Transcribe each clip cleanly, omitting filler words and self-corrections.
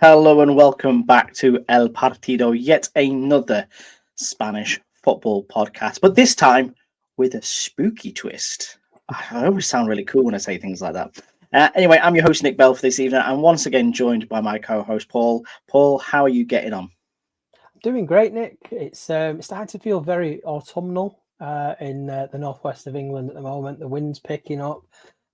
Hello and welcome back to El Partido, yet another Spanish football podcast, but this time with a spooky twist. I always sound really cool when I say things like that. Anyway, I'm your host, Nick Bell, for this evening, and once again joined by my co-host, Paul. Paul, how are you getting on? Doing great, Nick. It's starting to feel very autumnal in the northwest of England at the moment. The wind's picking up.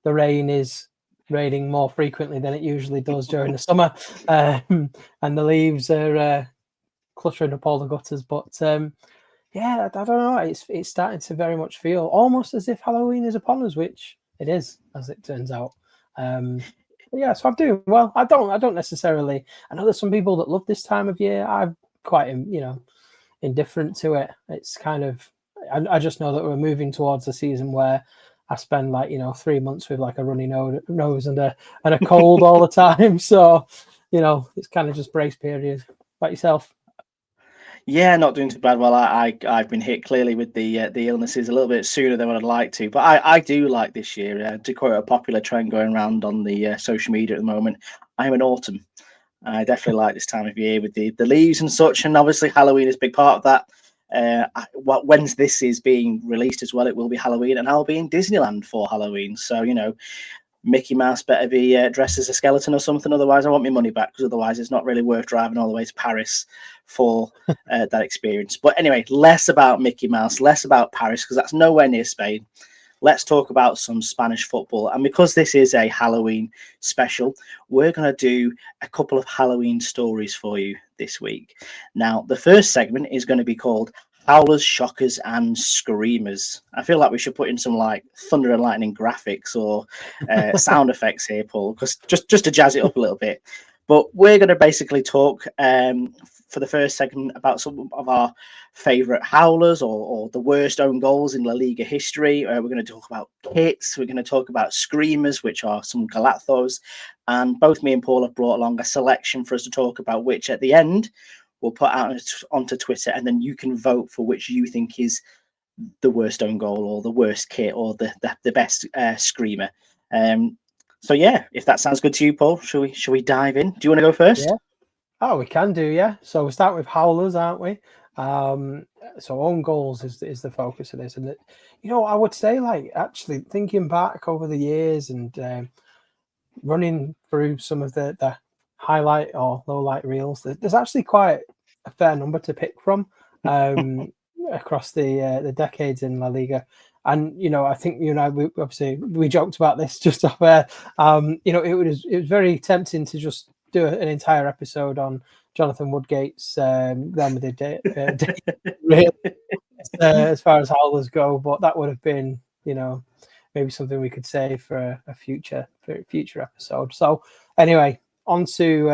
The rain is raining more frequently than it usually does during the summer, and the leaves are cluttering up all the gutters. But yeah, I don't know. It's starting to very much feel almost as if Halloween is upon us, which it is, as it turns out. Yeah, so I'm doing well. I don't necessarily. I know there's some people that love this time of year. I'm quite, indifferent to it. It's kind of. I just know that we're moving towards a season where I spend 3 months with like a runny nose and a cold all the time. So, it's kind of just brace period. About yourself? Yeah, not doing too bad. Well, I've been hit clearly with the illnesses a little bit sooner than what I'd like to, but I do like this year. To quote a popular trend going around on the social media at the moment, I'm an autumn. I definitely like this time of year with the leaves and such, and obviously Halloween is a big part of that. When this is being released as well, it will be Halloween, and I'll be in Disneyland for Halloween. So Mickey Mouse better be dressed as a skeleton or something. Otherwise, I want my money back, because otherwise it's not really worth driving all the way to Paris for that experience. But anyway, less about Mickey Mouse, less about Paris, because that's nowhere near Spain. Let's talk about some Spanish football. And because this is a Halloween special, we're going to do a couple of Halloween stories for you this week. Now, the first segment is going to be called Howlers, Shockers, and Screamers. I feel like we should put in some thunder and lightning graphics or sound effects here, Paul, because just to jazz it up a little bit. But we're going to basically talk for the first segment about some of our favourite howlers or the worst own goals in La Liga history. We're going to talk about kits. We're going to talk about screamers, which are some golazzos. And both me and Paul have brought along a selection for us to talk about, which at the end we'll put out onto Twitter, and then you can vote for which you think is the worst own goal or the worst kit or the best screamer. So yeah, if that sounds good to you, Paul, shall we dive in? Do you want to go first? Yeah. Oh, we can do, yeah. So we start with howlers, aren't we? So own goals is the focus of this, and I would say, actually thinking back over the years and running through some of the highlight or low light reels, there's actually quite a fair number to pick from across the decades in La Liga. And I think we joked about this just off air. It was very tempting to just do an entire episode on Jonathan Woodgate's Real Madrid as far as howlers go, but that would have been maybe something we could say for a future episode. So anyway, on to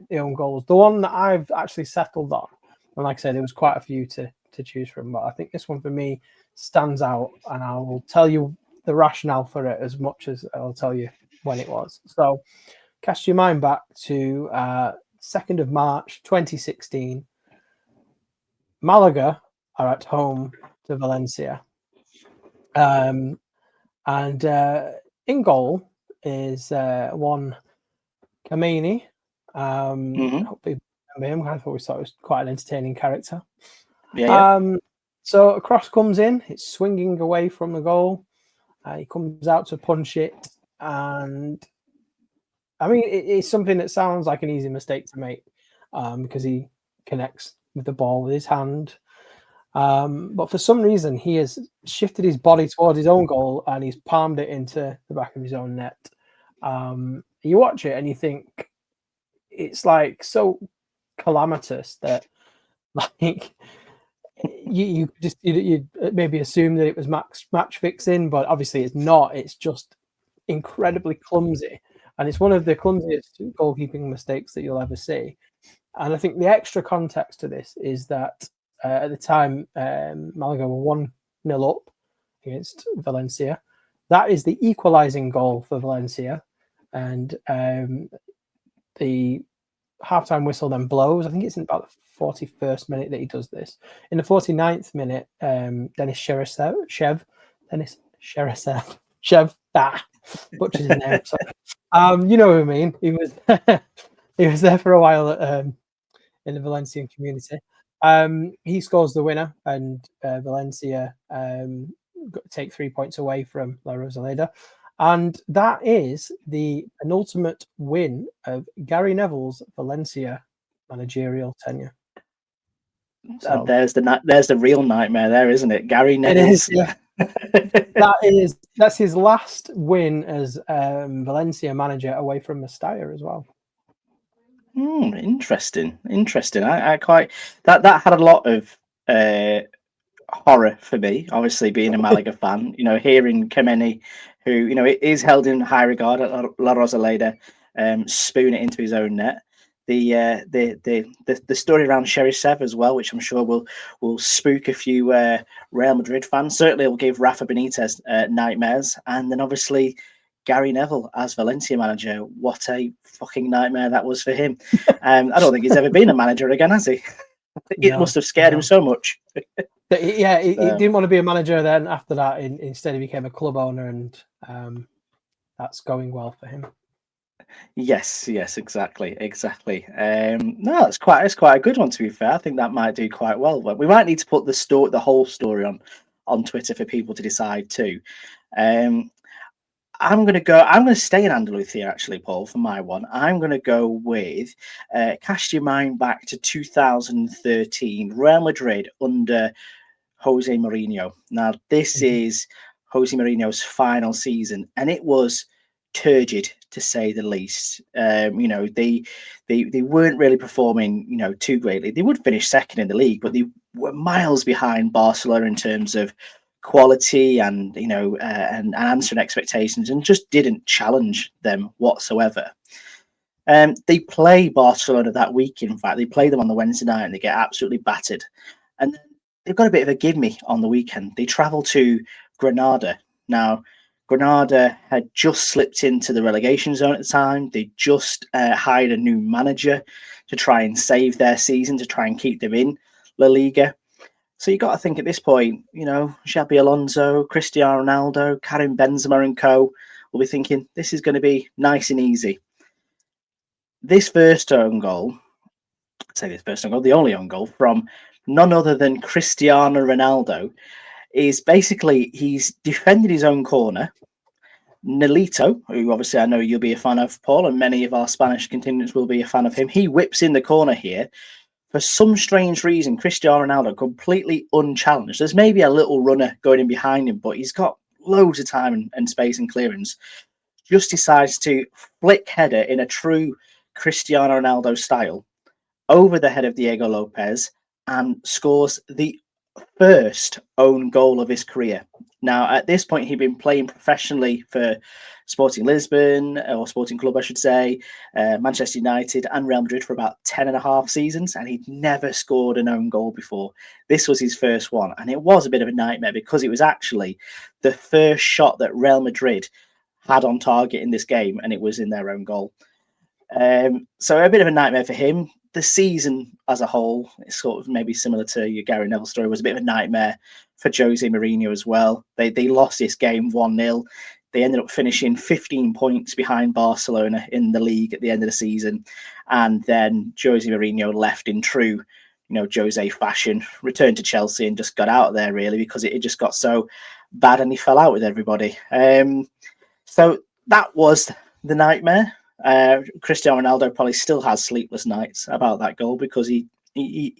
the own goals. The one that I've actually settled on, and like I said, there was quite a few to choose from, but I think this one for me stands out, and I will tell you the rationale for it as much as I'll tell you when it was. So cast your mind back to 2nd of March 2016. Malaga are at home to Valencia, and in goal is one Kameni. I hope people remember him. I thought it was quite an entertaining character. Yeah. So a cross comes in. It's swinging away from the goal. He comes out to punch it, and I mean, it's something that sounds like an easy mistake to make because he connects with the ball with his hand. But for some reason, he has shifted his body towards his own goal and he's palmed it into the back of his own net. You watch it and you think it's so calamitous that you maybe assume that it was match fixing, but obviously it's not. It's just incredibly clumsy. And it's one of the clumsiest goalkeeping mistakes that you'll ever see. And I think the extra context to this is that at the time, Malaga were 1-0 up against Valencia. That is the equalising goal for Valencia, and the halftime whistle then blows. I think it's in about the 41st minute that he does this. In the 49th minute, Denis Cheryshev, butchers his name. Sorry. You know what I mean. He was he was there for a while in the Valencian community. He scores the winner, and Valencia take 3 points away from La Rosaleda. And that is the penultimate win of Gary Neville's Valencia managerial tenure. So there's the real nightmare there, isn't it? Gary Neville's. It is, yeah. That's his last win as Valencia manager away from Mestalla as well. Interesting. I quite that had a lot of horror for me. Obviously, being a Malaga fan, hearing Kameni, who is held in high regard at La Rosaleda, spoon it into his own net. The story around Cheryshev as well, which I'm sure will spook a few Real Madrid fans. Certainly, will give Rafa Benitez nightmares, and then obviously Gary Neville as Valencia manager. What a fucking nightmare that was for him. I don't think he's ever been a manager again, has he? It must have scared him so much. He didn't want to be a manager then. After that, instead he became a club owner, and that's going well for him. Yes, exactly. No, it's quite a good one, to be fair. I think that might do quite well. But we might need to put the whole story on Twitter for people to decide too. I'm going to stay in Andalusia, actually, Paul, for my one. I'm going to go with, cast your mind back to 2013, Real Madrid under Jose Mourinho. Now, this is Jose Mourinho's final season, and it was turgid, to say the least. They weren't really performing, too greatly. They would finish second in the league, but they were miles behind Barcelona in terms of quality and and answering expectations, and just didn't challenge them whatsoever. They play Barcelona that week. In fact, they play them on the Wednesday night and they get absolutely battered. And they've got a bit of a give me on the weekend. They travel to Granada. Now, Granada had just slipped into the relegation zone at the time. They just hired a new manager to try and save their season, to try and keep them in La Liga. So you got to think at this point, Xabi Alonso, Cristiano Ronaldo, Karim Benzema and co will be thinking this is going to be nice and easy. The only own goal from none other than Cristiano Ronaldo is basically he's defended his own corner. Nolito, who obviously I know you'll be a fan of, Paul, and many of our Spanish contingents will be a fan of him. He whips in the corner here. For some strange reason, Cristiano Ronaldo completely unchallenged. There's maybe a little runner going in behind him, but he's got loads of time and space and clearance. Just decides to flick header in a true Cristiano Ronaldo style over the head of Diego Lopez and scores the first own goal of his career. Now, at this point, he'd been playing professionally for Sporting Lisbon, or Sporting Club, I should say, Manchester United and Real Madrid for about 10.5 seasons, and he'd never scored an own goal before. This was his first one, and it was a bit of a nightmare because it was actually the first shot that Real Madrid had on target in this game, and it was in their own goal. So a bit of a nightmare for him. The season as a whole is sort of maybe similar to your Gary Neville story, was a bit of a nightmare for Jose Mourinho as well. They lost this game 1-0. They ended up finishing 15 points behind Barcelona in the league at the end of the season. And then Jose Mourinho left in true, Jose fashion, returned to Chelsea and just got out of there really because it just got so bad and he fell out with everybody. So that was the nightmare. Cristiano Ronaldo probably still has sleepless nights about that goal because he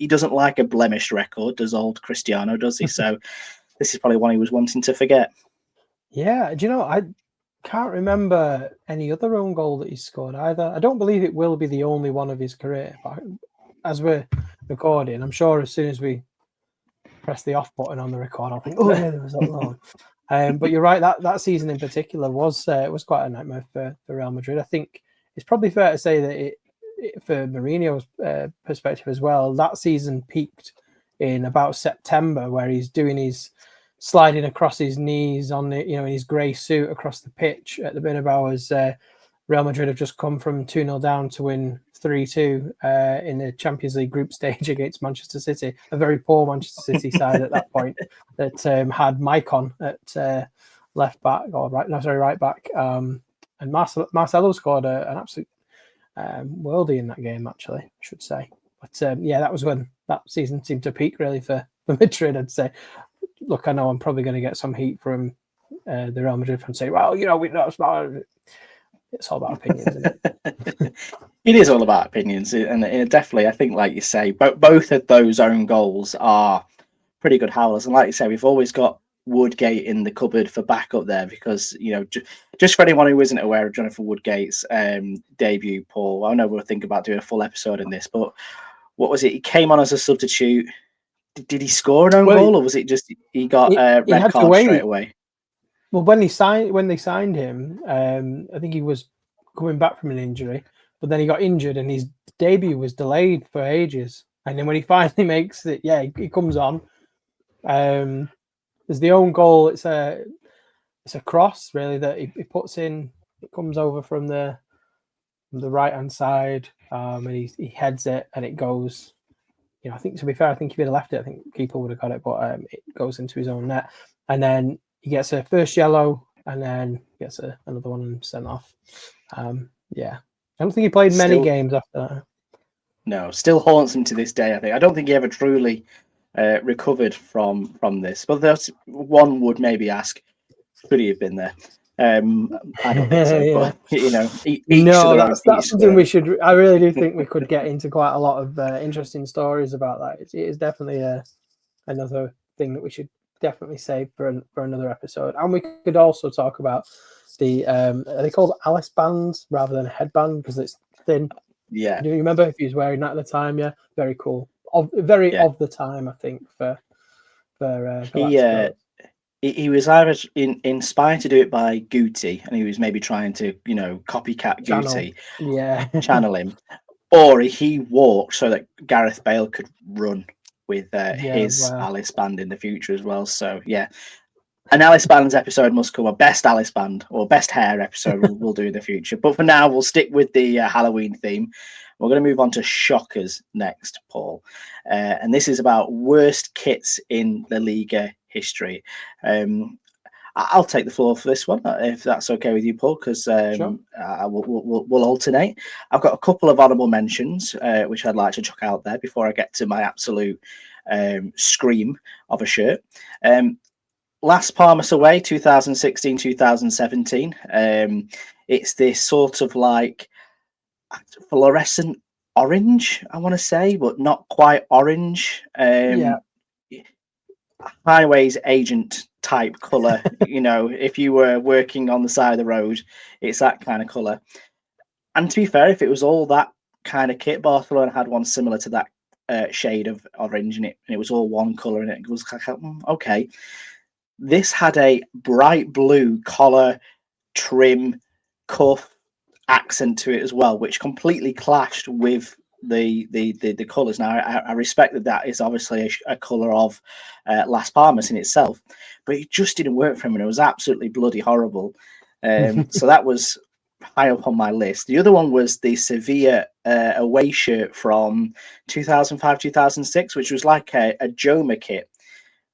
doesn't like a blemished record, does old Cristiano, does he? So this is probably one he was wanting to forget. Yeah, do you know, I can't remember any other own goal that he's scored either. I don't believe it will be the only one of his career. But as we're recording, I'm sure as soon as we press the off button on the record, I'll think, oh yeah, there was that one. But you're right, that season in particular was quite a nightmare for Real Madrid. I think it's probably fair to say that for Mourinho's perspective as well, that season peaked in about September, where he's doing his sliding across his knees on the, in his grey suit across the pitch at the Bernabeu as Real Madrid have just come from 2-0 down to win 3-2 in the Champions League group stage against Manchester City, a very poor Manchester City side at that point that had Maicon at left back or right back, and Marcelo scored an absolute worldie in that game, actually, I should say. But that was when that season seemed to peak really for Madrid, I'd say. Look, I know I'm probably going to get some heat from the Real Madrid fans saying, well, it's all about opinions, isn't it? It is all about opinions, and definitely, I think, like you say, both of those own goals are pretty good howlers. And like you say, we've always got Woodgate in the cupboard for backup there because, just for anyone who isn't aware of Jonathan Woodgate's debut, Paul, I know we'll think about doing a full episode in this, but what was it? He came on as a substitute. Did he score an own goal, or was it just he got a red card straight away? Well, when they signed him, I think he was coming back from an injury, but then he got injured and his debut was delayed for ages. And then when he finally makes it, he comes on. There's the own goal. It's a cross really that he puts in. It comes over from the right hand side, and he heads it, and it goes. I think, to be fair, I think if he'd have left it, I think keeper would have got it, but it goes into his own net, and then he gets a first yellow, and then gets another one sent off. I don't think he played many games after that. No, still haunts him to this day. I don't think he ever truly recovered from this. But there's one would maybe ask, could he have been there? I don't think so. But that's something we should. I really do think we could get into quite a lot of interesting stories about that. It is definitely another thing that we should definitely save for another episode. And we could also talk about the are they called Alice bands rather than a headband because it's thin. Yeah. Do you remember if he was wearing that at the time? Yeah, very cool. Of the time, I think he was either inspired to do it by Guti, and he was maybe trying to copycat Guti, channel him, or he walked so that Gareth Bale could run with his Alice band in the future as well. So an Alice Bands episode must come. A best Alice band or best hair episode we'll do in the future. But for now, we'll stick with the Halloween theme. We're going to move on to shockers next, Paul. And this is about worst kits in La Liga history. I'll take the floor for this one, if that's okay with you, Paul, because sure. We'll alternate. I've got a couple of honourable mentions, which I'd like to chuck out there before I get to my absolute scream of a shirt. Las Palmas away, 2016-2017. It's this sort of like fluorescent orange, I want to say, but not quite orange. Highways agent type colour. If you were working on the side of the road, it's that kind of colour. And to be fair, if it was all that kind of kit, Barcelona had one similar to that shade of orange in it, and it was all one colour, and it was like, okay. This had a bright blue collar, trim, cuff accent to it as well, which completely clashed with the colours. Now, I respect that is obviously a colour of Las Palmas in itself, but it just didn't work for him, and it was absolutely bloody horrible. So that was high up on my list. The other one was the Sevilla away shirt from 2005-2006, which was like a Joma kit,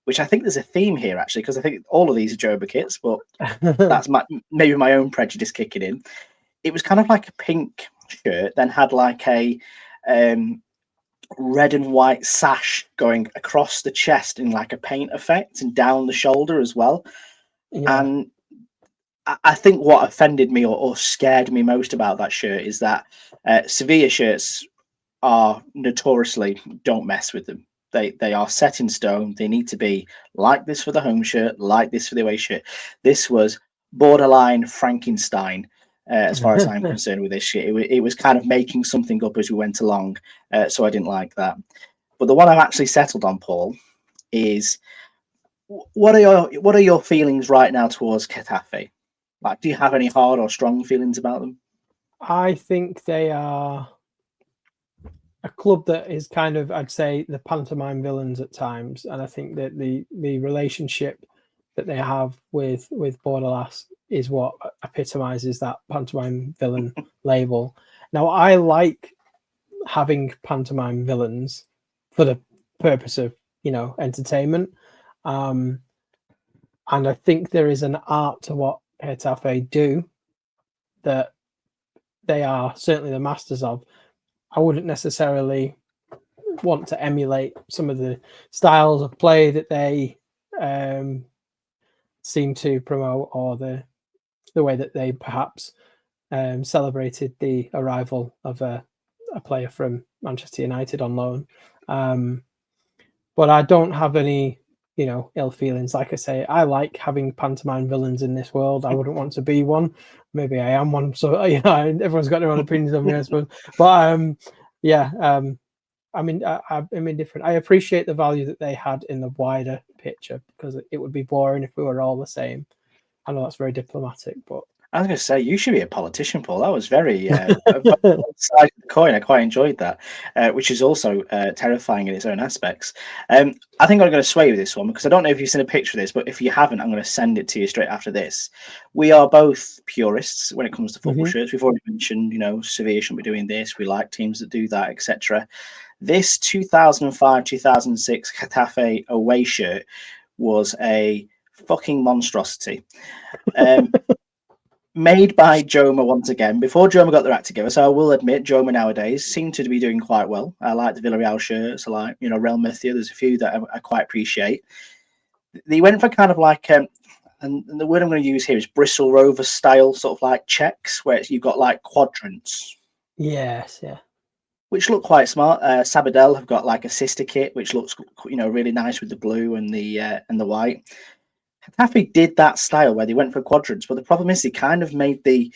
which I think there's a theme here, actually, because I think all of these are Joba kits, but that's maybe my own prejudice kicking in. It was kind of like a pink shirt, then had like a red and white sash going across the chest in like a paint effect and down the shoulder as well. Yeah. And I think what offended me or scared me most about that shirt is that Sevilla shirts are notoriously, don't mess with them. They are set in stone. They need to be like this for the home shirt, like this for the away shirt. This was borderline Frankenstein, as far as I'm concerned with this shit. It was kind of making something up as we went along, so I didn't like that. But the one I've actually settled on, Paul, is what are your feelings right now towards Getafe? Like, do you have any hard or strong feelings about them? I think they are a club that is kind of, I'd say, the pantomime villains at times, and I think that the relationship that they have with Borderlass is what epitomizes that pantomime villain label. Now, I like having pantomime villains for the purpose of, entertainment. And I think there is an art to what Getafe do that they are certainly the masters of. I wouldn't necessarily want to emulate some of the styles of play that they seem to promote, or the way that they perhaps celebrated the arrival of a player from Manchester United on loan. But I don't have any, ill feelings. Like I say, I like having pantomime villains in this world. I wouldn't want to be one. Maybe I am one. So, everyone's got their own opinions on me, I suppose. But I'm indifferent. I appreciate the value that they had in the wider picture, because it would be boring if we were all the same. I know that's very diplomatic, but I was going to say, you should be a politician, Paul. That was very side of the coin. I quite enjoyed that, which is also terrifying in its own aspects. I think I'm going to sway with this one, because I don't know if you've seen a picture of this, but if you haven't, I'm going to send it to you straight after this. We are both purists when it comes to football shirts. We've already mentioned, Sevilla shouldn't be doing this. We like teams that do that, etc. This 2005-2006 Getafe away shirt was a fucking monstrosity. Made by Joma once again, before Joma got their act together. So I will admit, Joma nowadays seem to be doing quite well. I like the Villarreal shirts. I like, Real Murcia. There's a few that I quite appreciate. They went for kind of like, and the word I'm going to use here is Bristol Rover style, sort of like checks, where you've got like quadrants. Yes, yeah. Which look quite smart. Sabadell have got like a sister kit, which looks, really nice with the blue and the white. Getafe did that style where they went for quadrants, but the problem is they kind of made the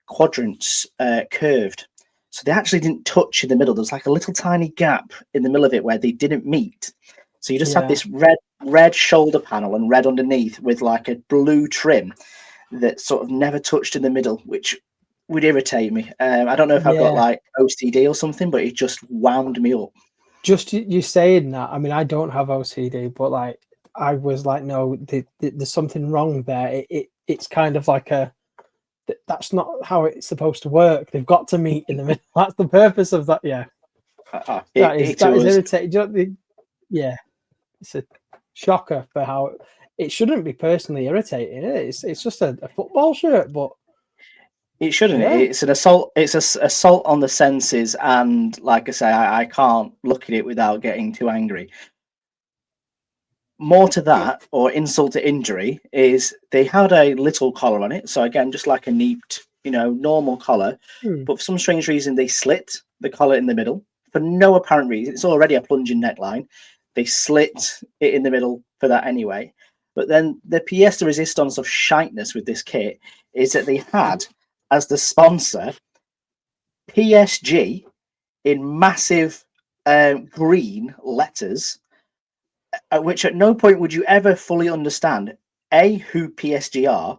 quadrants curved. So they actually didn't touch in the middle. There's like a little tiny gap in the middle of it where they didn't meet. So you just had this red shoulder panel and red underneath with like a blue trim that sort of never touched in the middle, which would irritate me. I don't know if I've got like OCD or something, but it just wound me up. Just you saying that, I mean, I don't have OCD, but like, I was like, no, there's something wrong there. It's kind of like that's not how it's supposed to work. They've got to meet in the middle. That's the purpose of that. Yeah, that is irritating. Yeah, it's a shocker for how it shouldn't be personally irritating. It's just a football shirt, but it shouldn't. Yeah. It's an assault. It's an assault on the senses, and like I say, I can't look at it without getting too angry. More to that, or insult to injury, is they had a little collar on it. So again, just like a neat, normal collar. But for some strange reason, they slit the collar in the middle for no apparent reason. It's already a plunging neckline. They slit it in the middle for that anyway. But then the pièce de résistance of shiteness with this kit is that they had as the sponsor PSG in massive green letters, which at no point would you ever fully understand A, who PSG are,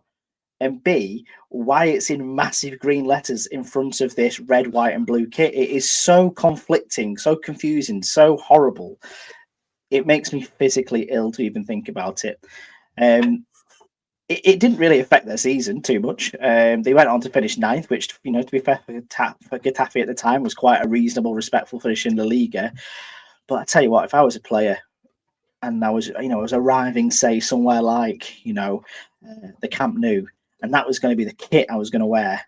and B, why it's in massive green letters in front of this red, white, and blue kit. It is so conflicting, so confusing, so horrible. It makes me physically ill to even think about it. It didn't really affect their season too much. They went on to finish 9th, which, to be fair for Getafe at the time, was quite a reasonable, respectful finish in La Liga. But I tell you what, if I was a player and I was, was arriving, say, somewhere like, the Camp Nou, and that was going to be the kit I was going to wear,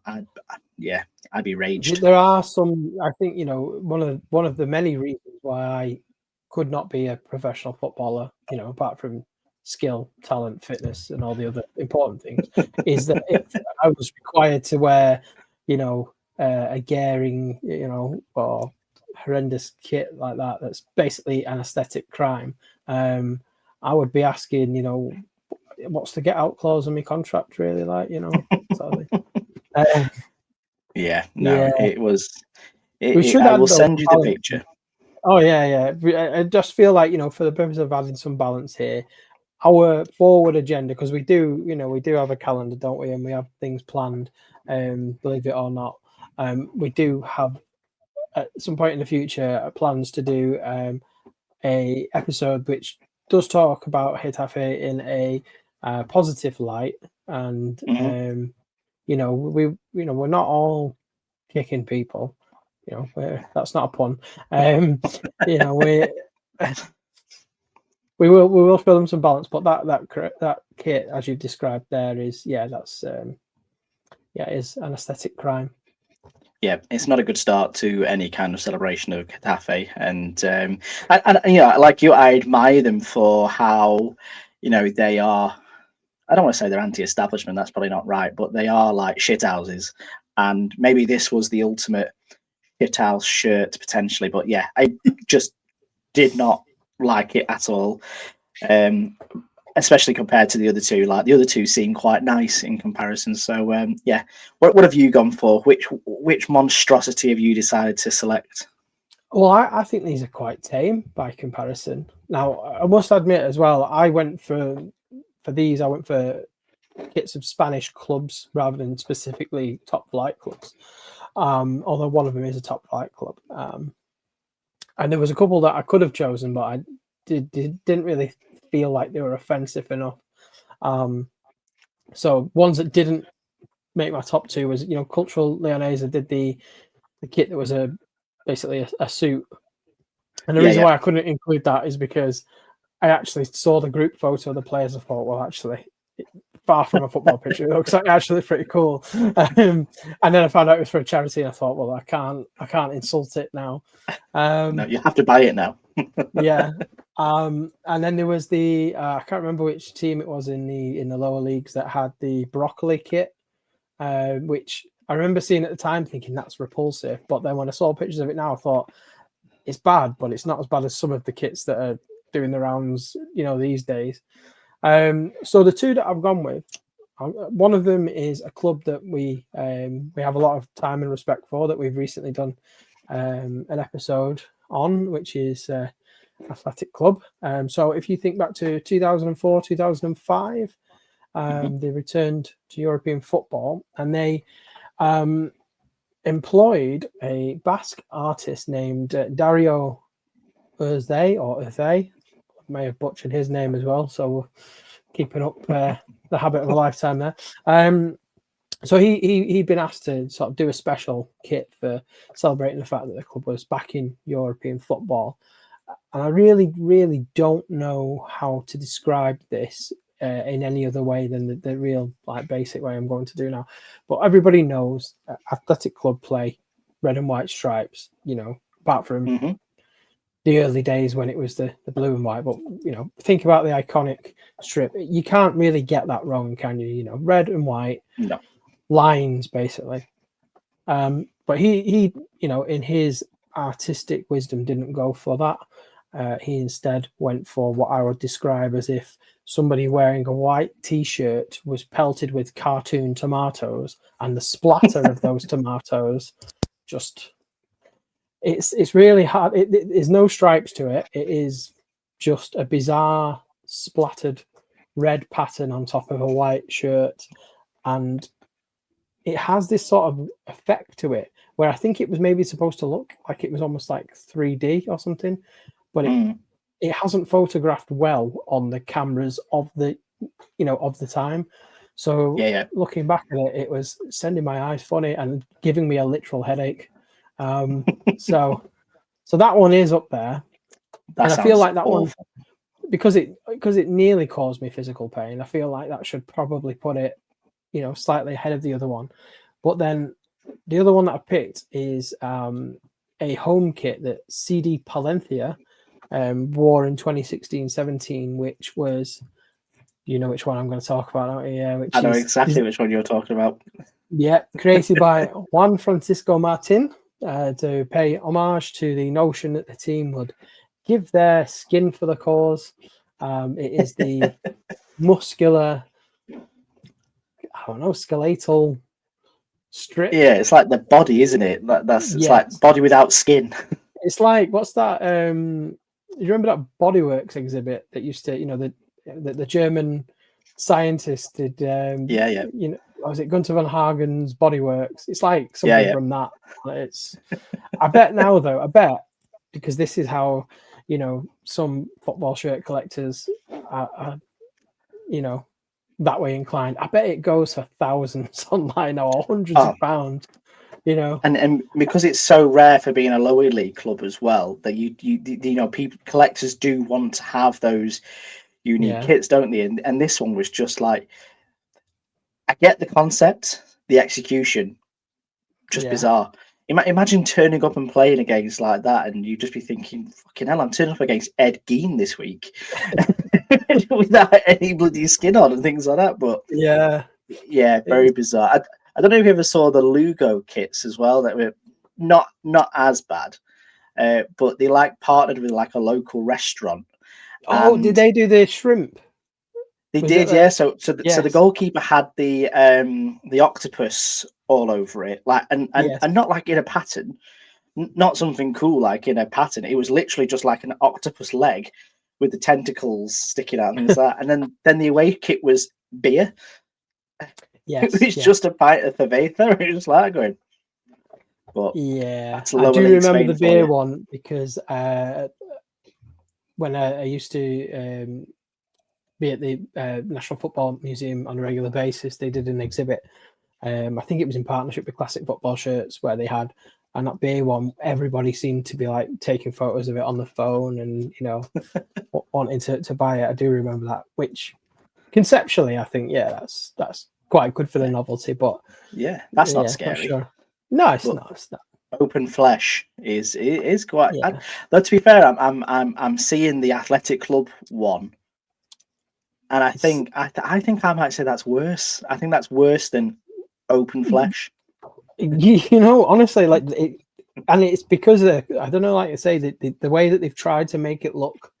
I'd be raged. There are some, I think, one of the many reasons why I could not be a professional footballer, apart from skill, talent, fitness, and all the other important things, is that if I was required to wear, a Gehring, or horrendous kit like that, that's basically an aesthetic crime, I would be asking, what's the get out clause in my contract, really, like, sort of it was. I will send you the picture. Oh yeah. I just feel like, for the purpose of adding some balance here, our forward agenda, because we do have a calendar, don't we? And we have things planned, believe it or not. We do have at some point in the future plans to do a episode which does talk about Getafe in a positive light, and we're not all kicking people. That's not a pun. We will show them some balance, but that kit, as you've described there, is is an aesthetic crime. Yeah, it's not a good start to any kind of celebration of Getafe, and like you, I admire them for how they are. I don't want to say they're anti-establishment. That's probably not right, but they are like shithouses, and maybe this was the ultimate shithouse shirt potentially. But yeah, I just did not like it at all. Especially compared to the other two. Like the other two seem quite nice in comparison. So what have you gone for? Which monstrosity have you decided to select? Well, I think these are quite tame by comparison. Now, I must admit as well, I went for these. I went for kits of Spanish clubs rather than specifically top flight clubs. Although one of them is a top flight club. And there was a couple that I could have chosen, but I didn't really feel like they were offensive enough. So ones that didn't make my top two was, Cultural Leonesa did the kit that was basically a suit. And the reason why I couldn't include that is because I actually saw the group photo of the players. I thought, well, actually, far from a football pitch, it looks like actually pretty cool. And then I found out it was for a charity, and I thought, well, I can't insult it now. No, you have to buy it now. Yeah. And then there was the I can't remember which team it was in the lower leagues that had the broccoli kit, which I remember seeing at the time thinking that's repulsive. But then when I saw pictures of it now, I thought it's bad, but it's not as bad as some of the kits that are doing the rounds, these days. So the two that I've gone with, one of them is a club that we have a lot of time and respect for, that we've recently done an episode on, which is Athletic Club. So if you think back to 2004, 2005, they returned to European football, and they employed a Basque artist named Dario Urze. May have butchered his name as well, so we're keeping up the habit of a lifetime there. So he'd been asked to sort of do a special kit for celebrating the fact that the club was back in European football. And I really, really don't know how to describe this in any other way than the real basic way I'm going to do now. But everybody knows Athletic Club play red and white stripes, apart from the early days when it was the blue and white. But, think about the iconic strip. You can't really get that wrong, can you? Red and white lines, basically. But he, in his artistic wisdom, didn't go for that. He instead went for what I would describe as if somebody wearing a white T-shirt was pelted with cartoon tomatoes, and the splatter of those tomatoes just... It's really hard. There's no stripes to it. It is just a bizarre splattered red pattern on top of a white shirt, and it has this sort of effect to it where I think it was maybe supposed to look like it was almost like 3D or something, but it hasn't photographed well on the cameras of the time. So looking back at it, it was sending my eyes funny and giving me a literal headache. So that one is up there, and I feel like that awful one, because it nearly caused me physical pain. I feel like that should probably put it, slightly ahead of the other one. But then the other one that I picked is a home kit that CD Palencia wore in 2016-17, which was, which one I'm going to talk about, don't you? Yeah, I know exactly which one you're talking about. Yeah, created by Juan Francisco Martin. To pay homage to the notion that the team would give their skin for the cause. It is the muscular, skeletal strip. Yeah, it's like the body, isn't it? It's like body without skin. It's like, what's that? You remember that Bodyworks exhibit that used to, the German scientist did? Was it Gunther von Hagen's Bodyworks? It's like something from that. I bet now, though, because this is how, some football shirt collectors are that way inclined. I bet it goes for thousands online or hundreds Oh, of pounds. You know, and because it's so rare for being a lower league club as well, that you know, people, collectors do want to have those unique yeah, kits, don't they? And this one was just like, I get the concept, the execution, just yeah, bizarre. Imagine turning up and playing against like that, and you just be thinking, "Fucking hell, I'm turning up against Ed Gein this week without any bloody skin on and things like that." But yeah. yeah, very bizarre. I don't know if you ever saw the Lugo kits as well. That were not as bad, but they like partnered with like a local restaurant, Oh, did and they do the shrimp? they Was it did, yeah. the So the yes, goalkeeper had the octopus all over it, like yes, and not like in a pattern, not something cool like in a pattern. It was literally just like an octopus leg with the tentacles sticking out and things like that. And then the away kit was beer. It yes, was yes, just a pint of Cerveza. It was like going, but yeah. that's I lower do league remember Spain the for beer you. one because when I used to be at the National Football Museum on a regular basis, they did an exhibit. I think it was in partnership with Classic Football Shirts, where they had and that beer one. Everybody seemed to be like taking photos of it on the phone, and wanting to buy it. I do remember that. Which conceptually, I think, yeah, that's quite good for the Yeah, novelty. But yeah, that's not yeah, not scary. sure. No, it's But not. It's not. open flesh is quite. Yeah. Though to be fair, I'm seeing the Athletic Club one, and It's I think I might say that's worse. I think that's worse than open flesh. honestly, like it, and it's because I don't know, like I say, the way that they've tried to make it look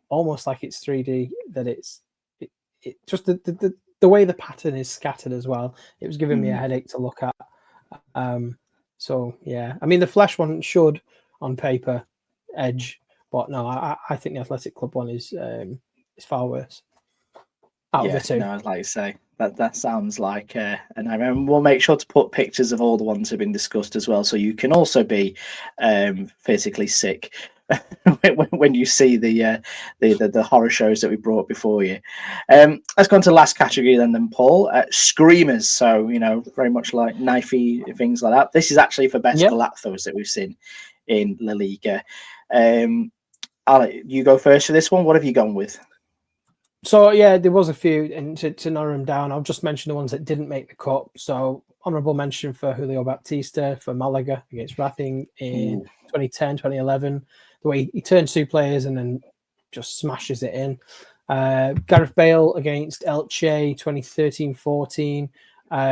almost like it's 3D, that it just the way the pattern is scattered as well. It was giving me a Mm. headache to look at. So yeah, I mean the Flash one should on paper edge, but no, I think the Athletic Club one is far worse out of the Yeah, two. no, like you say, that sounds like, and I remember we'll make sure to put pictures of all the ones that have been discussed as well, so you can also be physically sick when you see the horror shows that we brought before you. Let's go on to the last category then, Paul. Screamers, so very much like knifey things like that. This is actually for best Yep. golathos that we've seen in La Liga. Alec, you go first for this one. What have you gone with? So yeah, there was a few, and to narrow them down, I'll just mention the ones that didn't make the cut. So honourable mention for Julio Baptista for Malaga against Racing in Ooh. 2010, 2011. The way he turns two players and then just smashes it in. Gareth Bale against Elche 2013-14.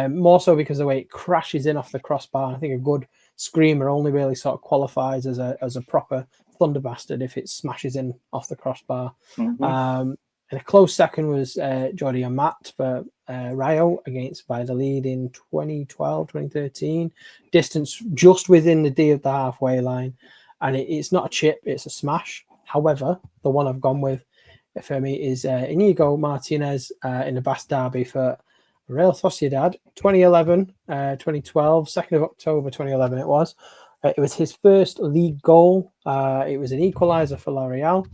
More so because of the way it crashes in off the crossbar. I think a good screamer only really sort of qualifies as a proper thunder bastard if it smashes in off the crossbar. Mm-hmm. And a close second was Jordi Amat for Rayo against Valladolid in 2012, 2013. Distance just within the D of the halfway line. And it's not a chip, it's a smash. However, the one I've gone with for me is Inigo Martinez in the Basque Derby for Real Sociedad, 2011, 2012, 2nd of October 2011 it was. It was his first league goal. It was an equaliser for La Real.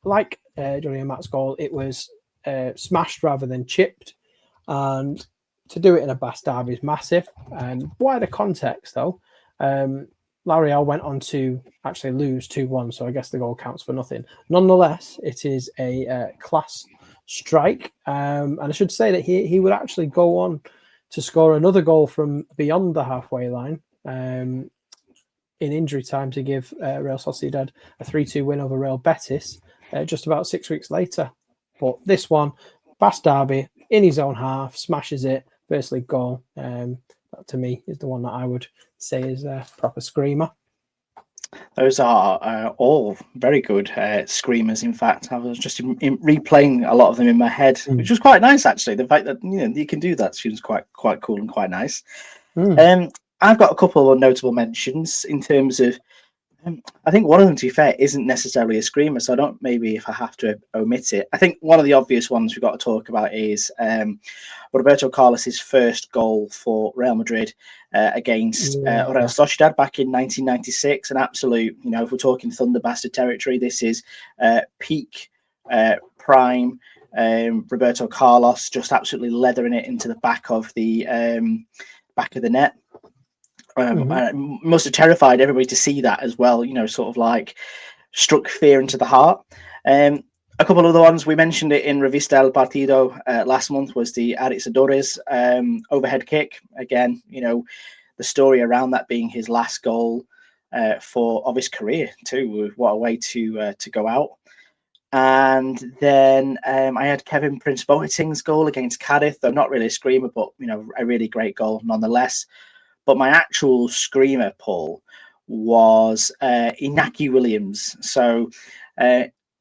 Like Johnny Amat's goal, it was smashed rather than chipped. And to do it in a Basque Derby is massive. Wider context, though, La Real went on to actually lose 2-1, so I guess the goal counts for nothing. Nonetheless, it is a class strike. And I should say that he would actually go on to score another goal from beyond the halfway line in injury time to give Real Sociedad a 3-2 win over Real Betis just about 6 weeks later. But this one, Basque Derby, in his own half, smashes it, first league goal. That to me is the one that I would say is a proper screamer. Those are all very good screamers. In fact, I was just replaying a lot of them in my head, which was quite nice actually. The fact that you can do that seems quite cool and quite nice. I've got a couple of notable mentions in terms of. I think one of them, to be fair, isn't necessarily a screamer, so I don't maybe if I have to omit it. I think one of the obvious ones we've got to talk about is Roberto Carlos's first goal for Real Madrid against Real Sociedad back in 1996. An absolute, if we're talking Thunder Bastard territory, this is peak prime Roberto Carlos just absolutely leathering it into the back of the net. And it must have terrified everybody to see that as well, sort of like struck fear into the heart. A couple of other ones, we mentioned it in Revista El Partido last month, was the Aritz overhead kick. Again, the story around that being his last goal of his career too. What a way to go out. And then I had Kevin Prince Boateng's goal against Cardiff, though not really a screamer, but a really great goal nonetheless. But my actual screamer, Paul, was Inaki Williams. So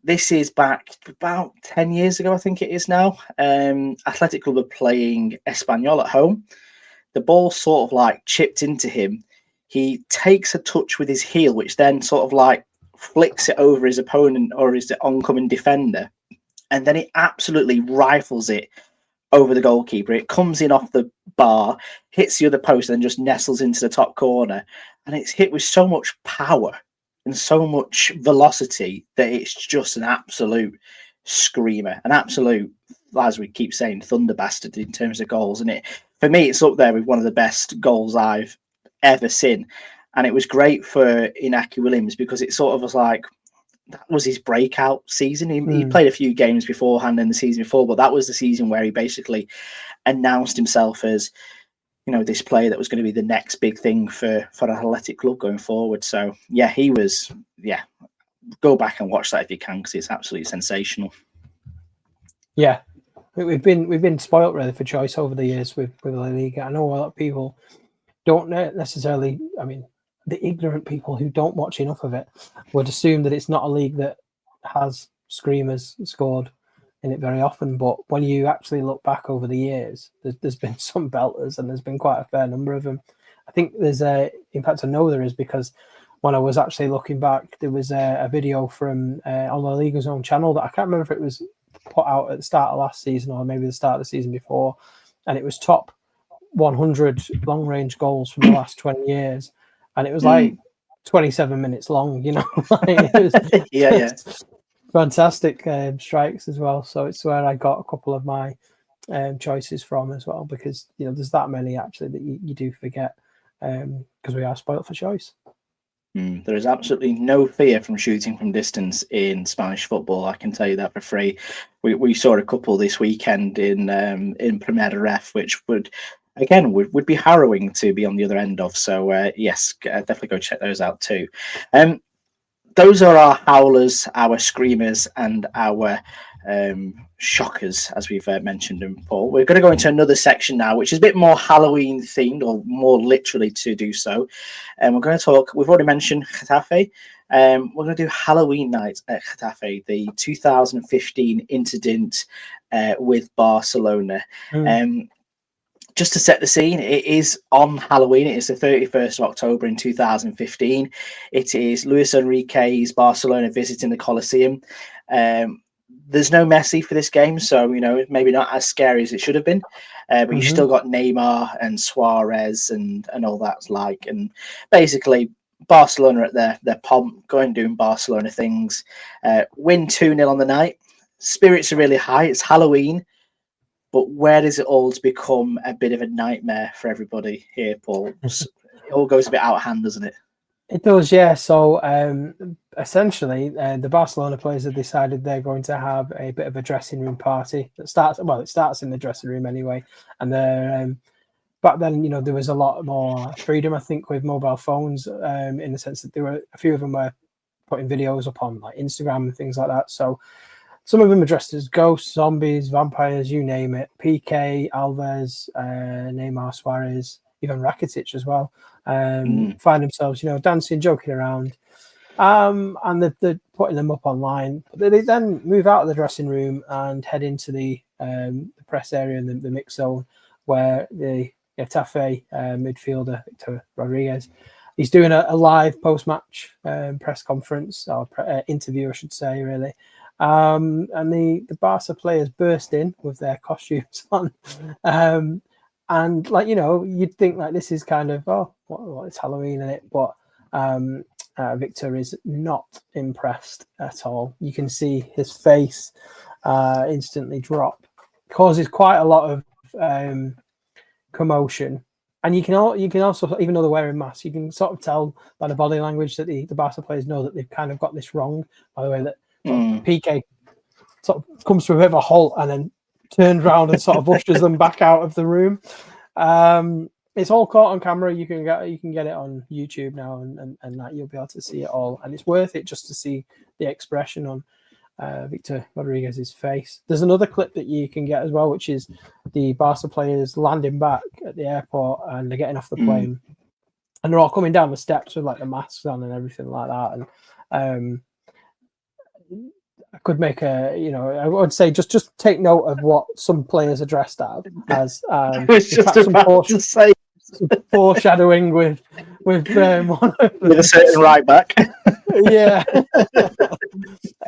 this is back about 10 years ago, I think it is now. Athletic Club are playing Espanyol at home. The ball sort of like chipped into him. He takes a touch with his heel, which then sort of like flicks it over his opponent or his oncoming defender. And then he absolutely rifles it over the goalkeeper. It comes in off the bar, hits the other post, and then just nestles into the top corner. And it's hit with so much power and so much velocity that it's just an absolute screamer, an absolute, as we keep saying, thunder bastard in terms of goals. And for me, it's up there with one of the best goals I've ever seen. And it was great for Inaki Williams because it sort of was like, that was his breakout season. He played a few games beforehand in the season before, but that was the season where he basically announced himself as, this player that was going to be the next big thing for an Athletic Club going forward. So he was, go back and watch that if you can, because it's absolutely sensational. Yeah, we've been spoilt really for choice over the years with La Liga. I know a lot of people don't necessarily, the ignorant people who don't watch enough of it would assume that it's not a league that has screamers scored in it very often. But when you actually look back over the years, there's been some belters and there's been quite a fair number of them. I think in fact, I know there is, because when I was actually looking back, there was a video from on La Liga's own channel that I can't remember if it was put out at the start of last season or maybe the start of the season before. And it was top 100 long range goals from the last 20 years. And it was like 27 minutes long, it was fantastic strikes as well. So it's where I got a couple of my choices from as well, because there's that many actually that you do forget because we are spoilt for choice. There is absolutely no fear from shooting from distance in Spanish football. I can tell you that for free. We saw a couple this weekend in Primera Ref, which would be harrowing to be on the other end of. So yes, definitely go check those out too. Those are our howlers, our screamers, and our shockers, as we've mentioned them, Paul. We're going to go into another section now, which is a bit more Halloween themed, or more literally to do so. And we're going to talk, we've already mentioned Getafe. We're going to do Halloween night at Getafe, the 2015 incident with Barcelona. Just to set the scene, it is on Halloween. It is the 31st of October in 2015. It is Luis Enrique's Barcelona visiting the Coliseum. There's no Messi for this game, so maybe not as scary as it should have been. But you still got Neymar and Suarez and all that's like. And basically, Barcelona at their pomp, going doing Barcelona things. Win 2-0 on the night. Spirits are really high. It's Halloween. But where does it all become a bit of a nightmare for everybody here, Paul? It all goes a bit out of hand, doesn't it? It does, yeah. So essentially, the Barcelona players have decided they're going to have a bit of a dressing room party. It starts in the dressing room anyway. And back then, there was a lot more freedom, I think, with mobile phones, in the sense that a few of them were putting videos up on like Instagram and things like that. So some of them are dressed as ghosts, zombies, vampires, you name it. PK, Alves, Neymar, Suarez, even Rakitic as well. Find themselves, dancing, joking around. And they're putting them up online. But they then move out of the dressing room and head into the press area and the mix zone, where the Getafe midfielder, Victor Rodriguez, he's doing a live post-match press conference, or interview, I should say, really. And the Barca players burst in with their costumes on. And you'd think like this is kind of, it's Halloween in it, but Victor is not impressed at all. You can see his face instantly drop. Causes quite a lot of commotion. And you can also, even though they're wearing masks, you can sort of tell by the body language that the Barca players know that they've kind of got this wrong. By the way, that sort of PK sort of comes to a bit of a halt and then turns around and sort of ushers them back out of the room. It's all caught on camera. You can get it on YouTube now, and that you'll be able to see it all. And it's worth it just to see the expression on Victor Rodriguez's face. There's another clip that you can get as well, which is the Barca players landing back at the airport, and they're getting off the plane, and they're all coming down the steps with like the masks on and everything like that. And I could make I would say just take note of what some players are dressed as. It's just about to say some foreshadowing with one of with a certain right back. Yeah.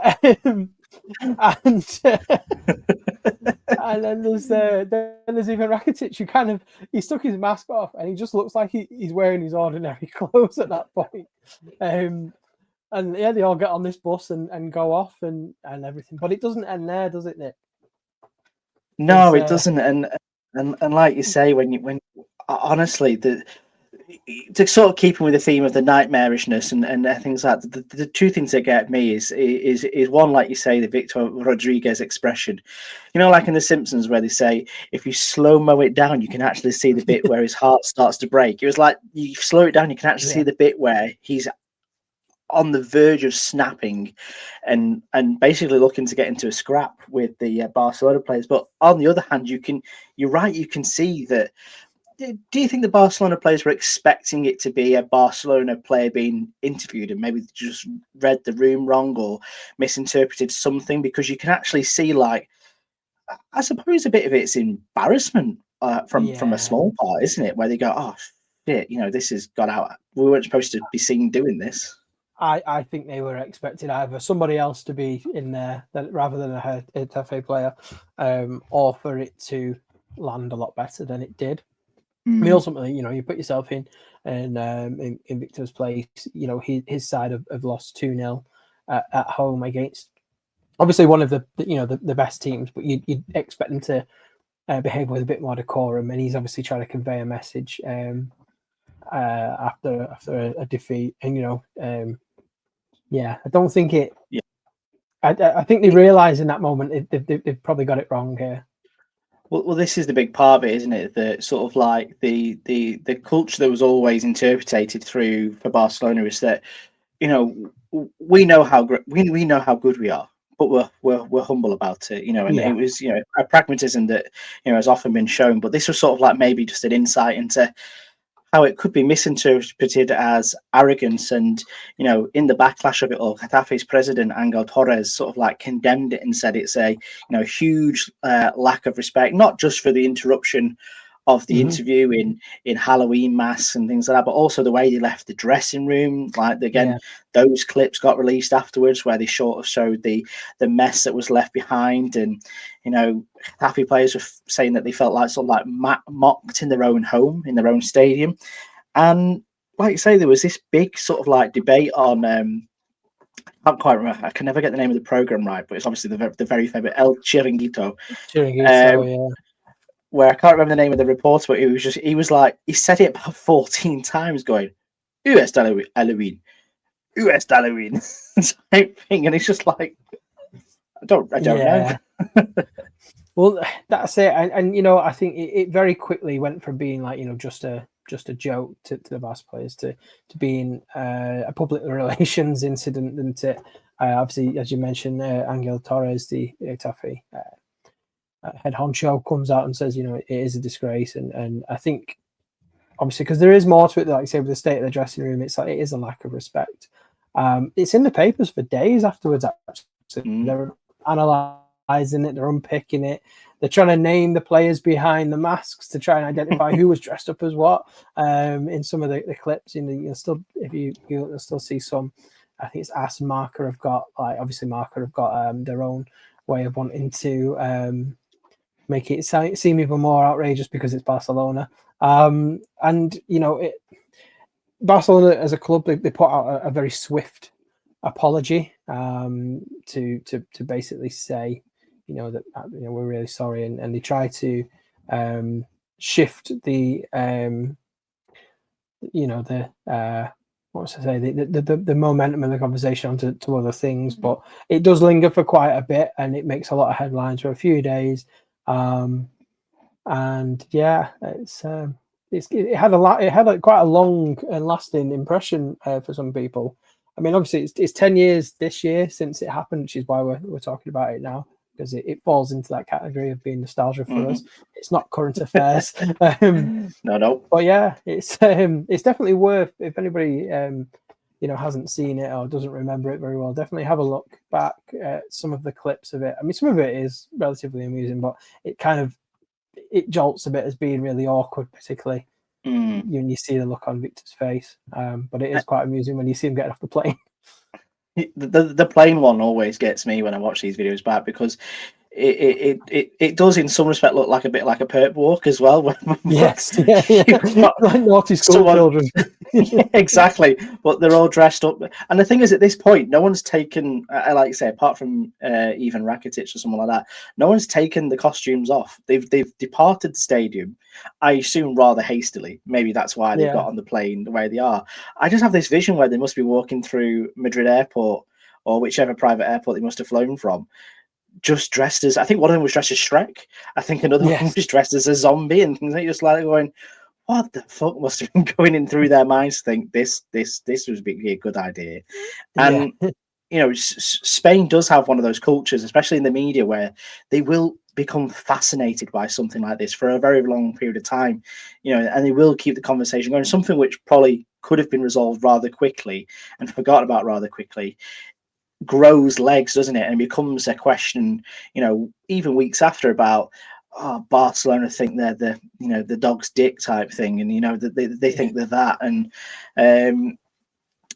And then there's even Rakitic, who he took his mask off and he just looks like he's wearing his ordinary clothes at that point. And yeah, they all get on this bus and go off and everything. But it doesn't end there, does it, Nick? No, it doesn't. And like you say, when honestly, to sort of keep with the theme of the nightmarishness and things like that, the two things that get me is one, like you say, the Victor Rodriguez expression. You know, like in The Simpsons, where they say if you slow-mo it down, you can actually see the bit where his heart starts to break. It was like you slow it down, you can actually see the bit where he's on the verge of snapping and basically looking to get into a scrap with the Barcelona players. But on the other hand, you can see that. Do you think the Barcelona players were expecting it to be a Barcelona player being interviewed and maybe just read the room wrong or misinterpreted something? Because you can actually see, like, I suppose a bit of it's embarrassment from a small part, isn't it? Where they go, oh, shit, this has got out. We weren't supposed to be seen doing this. I think they were expecting either somebody else to be in there rather than a Getafe player, or for it to land a lot better than it did. I mean, ultimately, you put yourself in Victor's place. His side have lost 2-0 at home against obviously one of the best teams, but you'd expect them to behave with a bit more decorum. And he's obviously trying to convey a message after a defeat. And I don't think it. Yeah. I think they realise in that moment they've probably got it wrong here. Well, this is the big part of it, isn't it? The sort of like the culture that was always interpreted through for Barcelona is that, we know how we know how good we are, but we're humble about it, and it was a pragmatism that has often been shown. But this was sort of like maybe just an insight into how it could be misinterpreted as arrogance. And, in the backlash of it all, Getafe's president, Angel Torres, sort of like condemned it and said it's a, huge lack of respect, not just for the interruption of the interview in Halloween masks and things like that, but also the way they left the dressing room. Like, again, those clips got released afterwards where they sort of showed the mess that was left behind. And, Getafe players were saying that they felt like sort of like mocked in their own home, in their own stadium. And like you say, there was this big sort of like debate on, I can't quite remember, I can never get the name of the program right, but it's obviously the very famous El Chiringuito. Where I can't remember the name of the reporter, but he said it about 14 times going, US Halloween, US Halloween, type thing. And it's just like, I don't know. Well, that's it. And I think it very quickly went from being like, just a joke to the Barca players to being a public relations incident. And obviously, as you mentioned, Angel Torres, the Getafe head honcho, comes out and says, it is a disgrace. And I think, obviously, because there is more to it, like I say, with the state of the dressing room, it's like it is a lack of respect. It's in the papers for days afterwards, actually. They're analysing it, they're unpicking it. They're trying to name the players behind the masks to try and identify who was dressed up as what. In some of the clips, you'll still see some. I think it's As and Marca have got, obviously Marca have got their own way of wanting to make it seem even more outrageous because it's Barcelona. Barcelona as a club, they put out a very swift apology to basically say, that we're really sorry, and they try to shift the what was I say, the momentum of the conversation onto to other things, but it does linger for quite a bit, and it makes a lot of headlines for a few days. And yeah, it had quite a long and lasting impression for some people. I mean, obviously it's 10 years this year since it happened, which is why we're talking about it now, because it falls into that category of being nostalgia for us. It's not current affairs. No. But yeah, it's definitely worth, if anybody hasn't seen it or doesn't remember it very well, definitely have a look back at some of the clips of it. I mean, some of it is relatively amusing, but it jolts a bit as being really awkward, particularly when you see the look on Victor's face. But it is quite amusing when you see him getting off the plane. The plane one always gets me when I watch these videos back, because it does in some respect look like a bit like a perp walk as well. Yes, yeah. Like naughty school children. Yeah, exactly, but they're all dressed up. And the thing is, at this point, no one's taken, like you say, apart from even Rakitic or someone like that, no one's taken the costumes off. They've departed the stadium, I assume rather hastily. Maybe that's why they've got on the plane the way they are. I just have this vision where they must be walking through Madrid airport or whichever private airport they must have flown from, just dressed as, I think one of them was dressed as Shrek. I think another one was dressed as a zombie, and things like, just like going, what the fuck must have been going in through their minds to think this would be a good idea. And Spain does have one of those cultures, especially in the media, where they will become fascinated by something like this for a very long period of time, and they will keep the conversation going. Something which probably could have been resolved rather quickly and forgotten about rather quickly grows legs, doesn't it? And becomes a question, even weeks after, about Barcelona think they're the dog's dick type thing, and they think they're that, and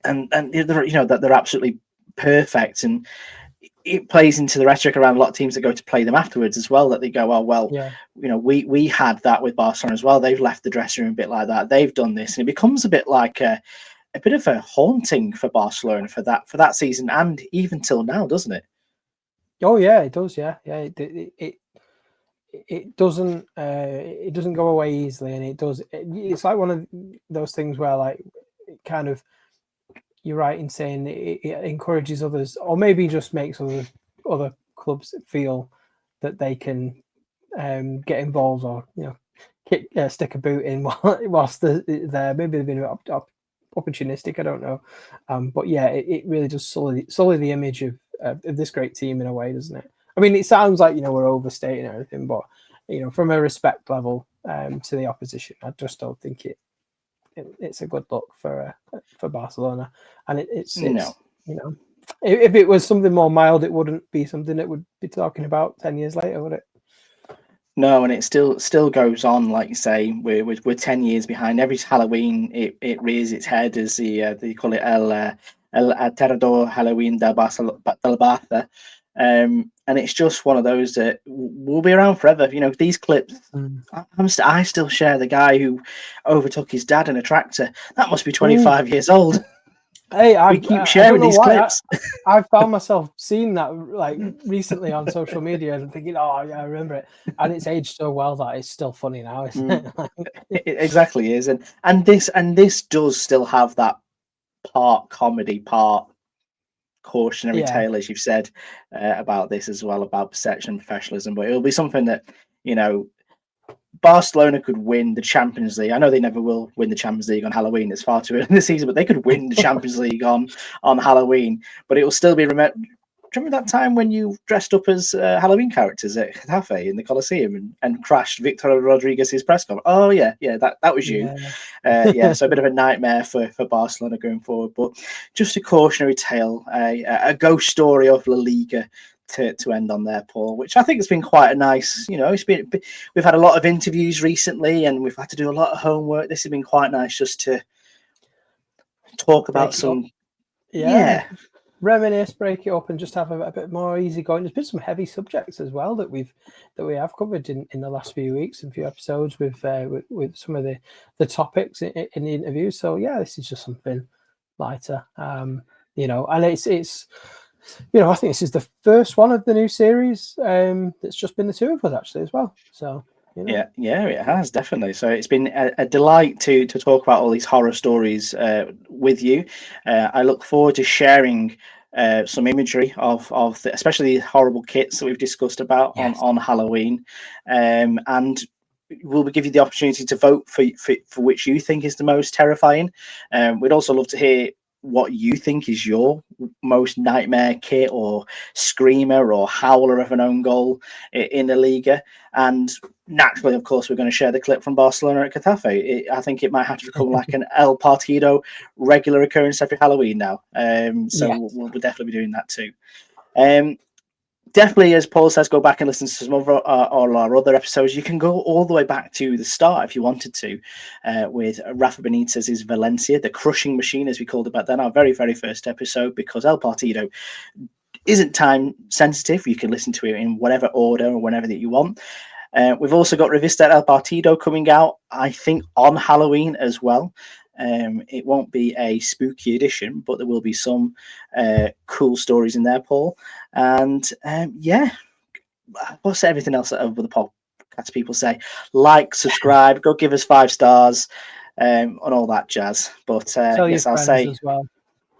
that they're absolutely perfect, and it plays into the rhetoric around a lot of teams that go to play them afterwards as well, that they go, we had that with Barcelona as well. They've left the dressing room a bit like that. They've done this, and it becomes a bit like a bit of a haunting for Barcelona for that season, and even till now, doesn't it? Oh yeah, it does. Yeah. It doesn't go away easily, and it's like one of those things where, like, it kind of, you're right in saying it encourages others, or maybe just makes other clubs feel that they can get involved, or stick a boot in whilst they're there. Maybe they've been opportunistic, I don't know, but yeah, it really does sully the image of this great team in a way, doesn't it? I mean, it sounds like we're overstating everything, but from a respect level to the opposition, I just don't think it's a good look for Barcelona. And it's if it was something more mild, it wouldn't be something that would be talking about 10 years later, would it? No, and it still goes on, like you say. We're 10 years behind. Every Halloween, it rears its head as they call it El Aterrador Halloween del Barça. And it's just one of those that will be around forever. These clips. I still share the guy who overtook his dad in a tractor. That must be 25 years old. Hey, we keep sharing these clips. I found myself seeing that like recently on social media and thinking, oh yeah, I remember it, and it's aged so well that it's still funny now, isn't it? It exactly is, and this does still have that part comedy, part cautionary tale, as you've said about this as well, about perception and professionalism. But it'll be something that Barcelona could win the Champions League. I know they never will win the Champions League on Halloween. It's far too early in the season, but they could win the Champions League on Halloween. But it will still be remembered. Do you remember that time when you dressed up as Halloween characters at Getafe in the Coliseum and crashed Victor Rodriguez's press conference? Oh yeah, that was you. So a bit of a nightmare for Barcelona going forward, but just a cautionary tale, a ghost story of La Liga to end on there, Paul, which I think has been quite a nice, we've had a lot of interviews recently and we've had to do a lot of homework. This has been quite nice just to talk about some, reminisce, break it up, and just have a bit more easy going. There's been some heavy subjects as well that we have covered in the last few weeks and few episodes with some of the topics in the interview. So yeah, this is just something lighter, and it's I think this is the first one of the new series that's just been the two of us actually as well. So yeah, it has definitely. So it's been a delight to talk about all these horror stories with you. I look forward to sharing some imagery of especially the horrible kits that we've discussed about on Halloween, and we'll give you the opportunity to vote for which you think is the most terrifying. We'd also love to hear what you think is your most nightmare kit or screamer or howler of an own goal in the Liga. And naturally, of course, we're going to share the clip from Barcelona at Getafe. I think it might have to become like an El Partido regular occurrence every Halloween now. So we'll definitely be doing that too. Definitely, as Paul says, go back and listen to some of our other episodes. You can go all the way back to the start if you wanted to, with Rafa Benitez's Valencia, the crushing machine, as we called it back then, our very, very first episode, because El Partido isn't time sensitive. You can listen to it in whatever order or whenever that you want. We've also got Revista El Partido coming out, I think, on Halloween as well. It won't be a spooky edition, but there will be some cool stories in there, Paul. And what's everything else that over the podcast people say? Like, subscribe, go give us 5 stars, and all that jazz. But yes, I'll say as well.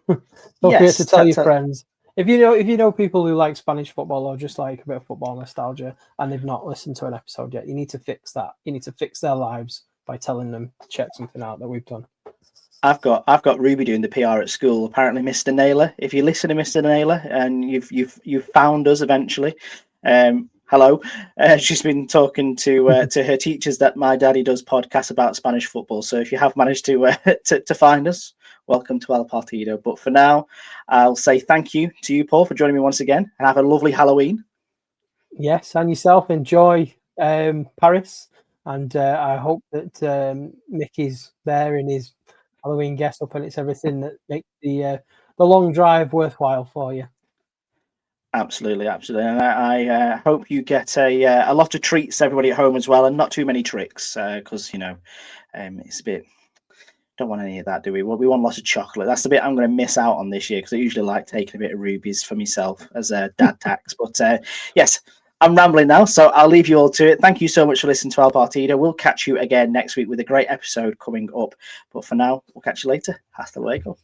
Don't forget to tell your friends. If you know people who like Spanish football or just like a bit of football nostalgia and they've not listened to an episode yet, you need to fix that. You need to fix their lives by telling them to check something out that we've done. I've got Ruby doing the PR at school. Apparently, Mr. Naylor. If you listen to Mr. Naylor and you've found us eventually, hello. She's been talking to her teachers that my daddy does podcasts about Spanish football. So if you have managed to find us, welcome to El Partido. But for now, I'll say thank you to you, Paul, for joining me once again, and have a lovely Halloween. Yes, and yourself. Enjoy Paris, and I hope that Mickey's there in his Halloween guest up, and it's everything that makes the long drive worthwhile for you. Absolutely, and I hope you get a lot of treats, everybody at home as well, and not too many tricks, because it's a bit. Don't want any of that, do we? Well, we want lots of chocolate. That's the bit I'm going to miss out on this year, because I usually like taking a bit of rubies for myself as a dad tax. But yes, I'm rambling now, so I'll leave you all to it. Thank you so much for listening to El Partido. We'll catch you again next week with a great episode coming up. But for now, we'll catch you later. Hasta luego.